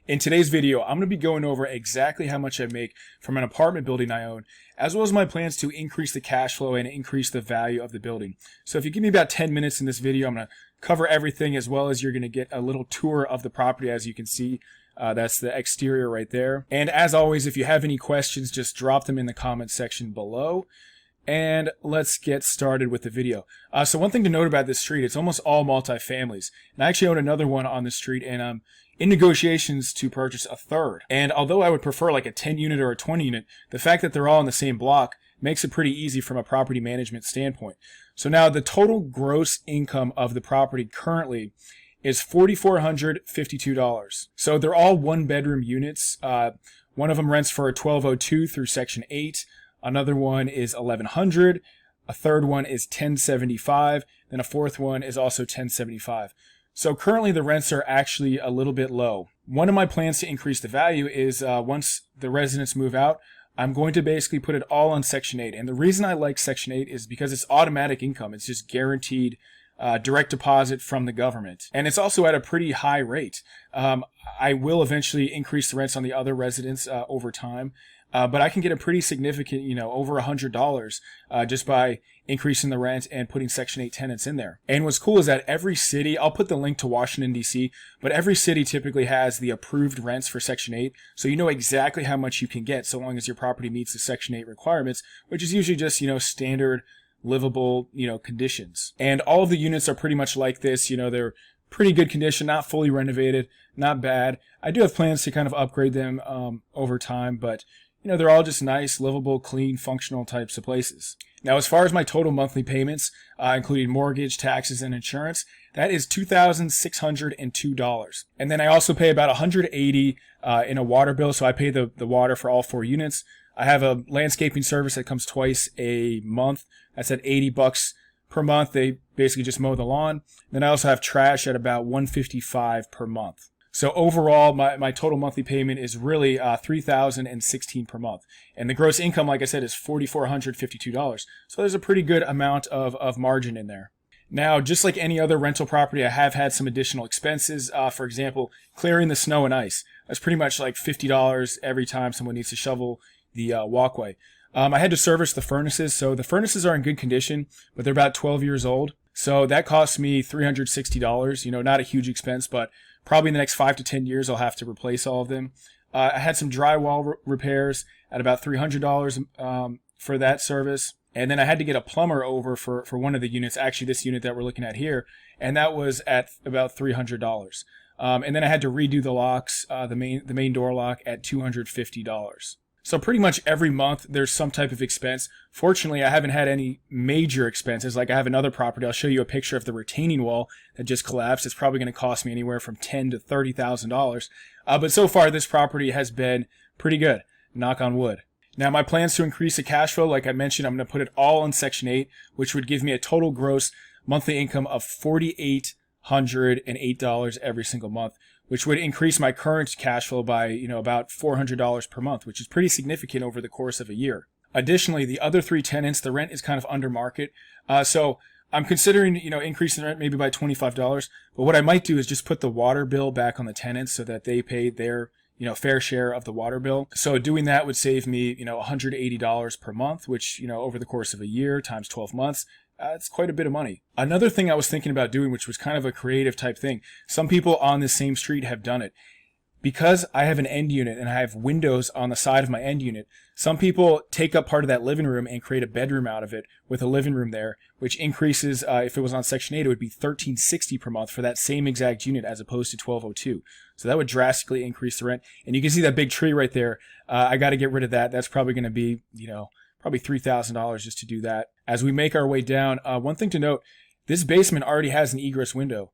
In today's video, I'm going to be going over exactly how much I make from an apartment building I own, as well as my plans to increase the cash flow and increase the value of the building. So if you give me about 10 minutes in this video, I'm going to cover everything, as well as you're going to get a little tour of the property. As you can see, that's the exterior right there. And as always, if you have any questions, just drop them in the comment section below. And let's get started with the video. So one thing to note about this street, it's almost all multifamilies. And I actually own another one on the street, and I'm in negotiations to purchase a third. And although I would prefer like a 10 unit or a 20 unit, the fact that they're all in the same block makes it pretty easy from a property management standpoint. So now the total gross income of the property currently is $4,452. So they're all one bedroom units. One of them rents for a 1202 through Section 8. Another one is 1100. A third one is 1075. Then a fourth one is also 1075. So currently the rents are actually a little bit low. One of my plans to increase the value is once the residents move out, I'm going to basically put it all on Section 8. And the reason I like Section 8 is because it's automatic income. It's just guaranteed direct deposit from the government. And it's also at a pretty high rate. I will eventually increase the rents on the other residents over time. But I can get a pretty significant, over $100 just by increasing the rent and putting Section 8 tenants in there. And what's cool is that every city, I'll put the link to Washington, D.C., but every city typically has the approved rents for Section 8. So you know exactly how much you can get so long as your property meets the Section 8 requirements, which is usually just, standard livable, conditions. And all of the units are pretty much like this. They're pretty good condition, not fully renovated, not bad. I do have plans to kind of upgrade them over time, but they're all just nice, livable, clean, functional types of places. Now, as far as my total monthly payments, including mortgage, taxes, and insurance, that is $2,602. And then I also pay about $180 in a water bill, so I pay the water for all 4 units. I have a landscaping service that comes twice a month. That's at $80 per month. They basically just mow the lawn. Then I also have trash at about $155 per month. So overall, my total monthly payment is really $3,016 per month. And the gross income, like I said, is $4,452. So there's a pretty good amount of margin in there. Now, just like any other rental property, I have had some additional expenses. For example, clearing the snow and ice. That's pretty much like $50 every time someone needs to shovel the walkway. I had to service the furnaces. So the furnaces are in good condition, but they're about 12 years old. So that cost me $360. Not a huge expense, but probably in the next 5 to 10 years, I'll have to replace all of them. I had some drywall repairs at about $300 for that service. And then I had to get a plumber over for one of the units, actually this unit that we're looking at here, and that was at about $300. And then I had to redo the locks, the main door lock at $250. So pretty much every month there's some type of expense. Fortunately, I haven't had any major expenses. Like I have another property. I'll show you a picture of the retaining wall that just collapsed. It's probably going to cost me anywhere from $10,000 to $30,000. But so far this property has been pretty good. Knock on wood. Now my plans to increase the cash flow, like I mentioned, I'm going to put it all on Section 8, which would give me a total gross monthly income of $4,808 every single month, which would increase my current cash flow by, about $400 per month, which is pretty significant over the course of a year. Additionally, the other 3 tenants, the rent is kind of under market. So I'm considering, increasing the rent maybe by $25. But what I might do is just put the water bill back on the tenants so that they pay their, fair share of the water bill. So doing that would save me, $180 per month, which, over the course of a year times 12 months, it's quite a bit of money. Another thing I was thinking about doing, which was kind of a creative type thing, some people on this same street have done it. Because I have an end unit and I have windows on the side of my end unit, some people take up part of that living room and create a bedroom out of it with a living room there, which increases, if it was on Section 8, it would be $1,360 per month for that same exact unit as opposed to $1,202. So that would drastically increase the rent. And you can see that big tree right there. I got to get rid of that. That's probably going to be, probably $3,000 just to do that. As we make our way down, one thing to note, this basement already has an egress window.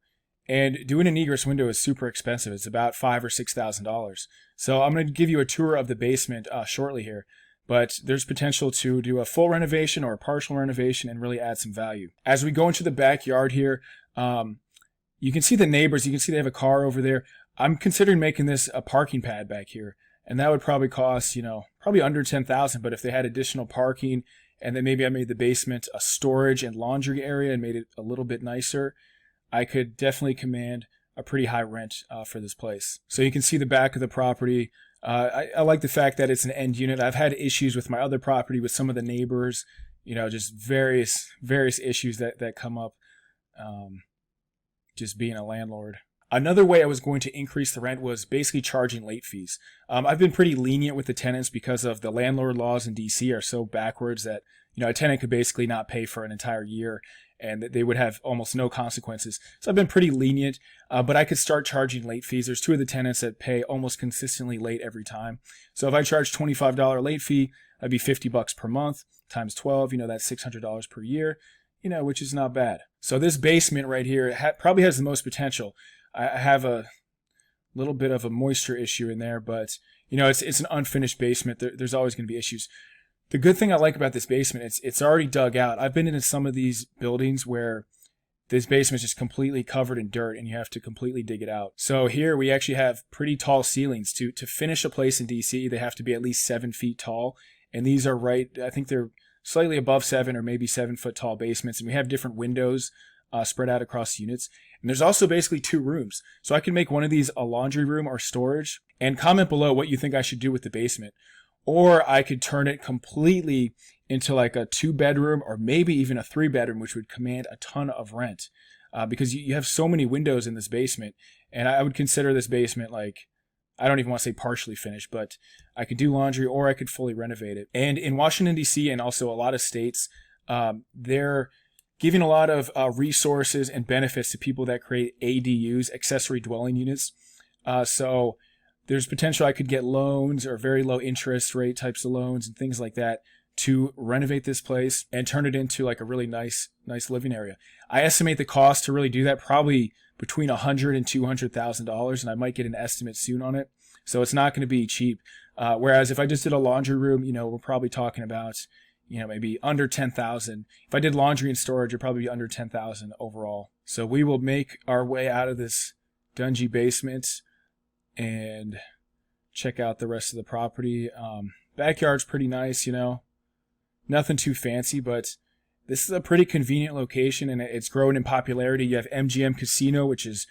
And doing an egress window is super expensive. It's about $5,000 or $6,000. So I'm going to give you a tour of the basement shortly here. But there's potential to do a full renovation or a partial renovation and really add some value. As we go into the backyard here, you can see the neighbors. You can see they have a car over there. I'm considering making this a parking pad back here. And that would probably cost, probably under $10,000. But if they had additional parking, and then maybe I made the basement a storage and laundry area and made it a little bit nicer, I could definitely command a pretty high rent for this place. So you can see the back of the property. I like the fact that it's an end unit. I've had issues with my other property with some of the neighbors, just various issues that come up just being a landlord. Another way I was going to increase the rent was basically charging late fees. I've been pretty lenient with the tenants because of the landlord laws in DC are so backwards that a tenant could basically not pay for an entire year and they would have almost no consequences. So I've been pretty lenient, but I could start charging late fees. There's 2 of the tenants that pay almost consistently late every time. So if I charge $25 late fee, that'd be $50 per month times 12. That's $600 per year, which is not bad. So this basement right here probably has the most potential. I have a little bit of a moisture issue in there, but it's an unfinished basement. There's always going to be issues. The good thing I like about this basement, it's already dug out. I've been into some of these buildings where this basement is just completely covered in dirt and you have to completely dig it out. So here we actually have pretty tall ceilings. To finish a place in DC, they have to be at least 7 feet tall. And these are I think they're slightly above 7 or maybe 7 foot tall basements. And we have different windows spread out across units. And there's also basically 2 rooms. So I can make one of these a laundry room or storage. And comment below what you think I should do with the basement. Or I could turn it completely into like a 2-bedroom or maybe even a 3-bedroom, which would command a ton of rent because you have so many windows in this basement. And I would consider this basement I don't even want to say partially finished, but I could do laundry or I could fully renovate it. And in Washington, D.C. and also a lot of states, they're giving a lot of resources and benefits to people that create ADUs, accessory dwelling units. So there's potential I could get loans or very low interest rate types of loans and things like that to renovate this place and turn it into like a really nice living area. I estimate the cost to really do that probably between $100,000 and $200,000, and I might get an estimate soon on it. So it's not going to be cheap. Whereas if I just did a laundry room, we're probably talking about maybe under $10,000. If I did laundry and storage, it'd probably be under $10,000 overall. So we will make our way out of this dungy basement and check out the rest of the property. Backyard's pretty nice, nothing too fancy, but this is a pretty convenient location and it's growing in popularity. You have MGM Casino, which is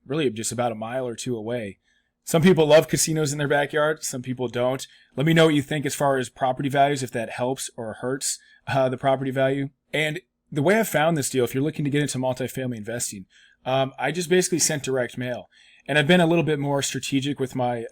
really just about a mile or 2 away. Some people love casinos in their backyard. Some people don't. Let me know what you think as far as property values, if that helps or hurts the property value. And the way I found this deal, if you're looking to get into multifamily investing, I just basically sent direct mail. And I've been a little bit more strategic with my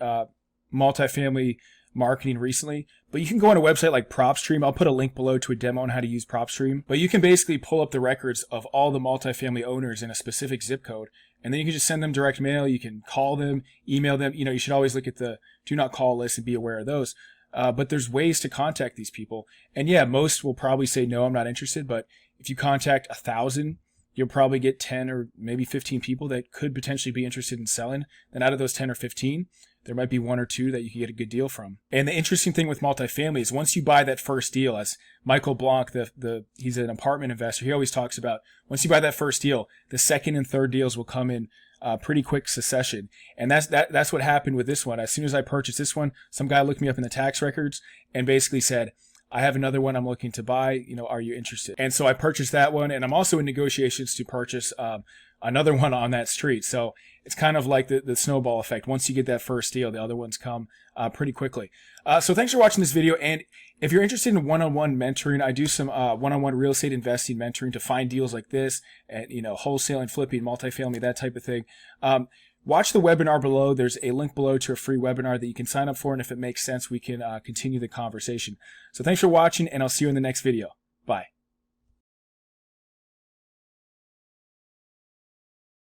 multifamily marketing recently. But you can go on a website like PropStream. I'll put a link below to a demo on how to use PropStream. But you can basically pull up the records of all the multifamily owners in a specific zip code. And then you can just send them direct mail. You can call them, email them. You should always look at the do not call list and be aware of those. But there's ways to contact these people. And yeah, most will probably say, no, I'm not interested. But if you contact 1,000, you'll probably get 10 or maybe 15 people that could potentially be interested in selling. Then out of those 10 or 15, there might be 1 or 2 that you can get a good deal from. And the interesting thing with multifamily is once you buy that first deal, as Michael Blanc, he's an apartment investor, he always talks about, once you buy that first deal, the second and third deals will come in pretty quick succession. And that's what happened with this one. As soon as I purchased this one, some guy looked me up in the tax records and basically said, I have another one I'm looking to buy, are you interested? And so I purchased that one, and I'm also in negotiations to purchase another one on that street. So it's kind of like the snowball effect. Once you get that first deal, the other ones come pretty quickly. So thanks for watching this video. And if you're interested in one-on-one mentoring, I do some one-on-one real estate investing mentoring to find deals like this and, wholesaling, flipping, multifamily, that type of thing. Watch the webinar below. There's a link below to a free webinar that you can sign up for. And if it makes sense, we can continue the conversation. So thanks for watching, and I'll see you in the next video.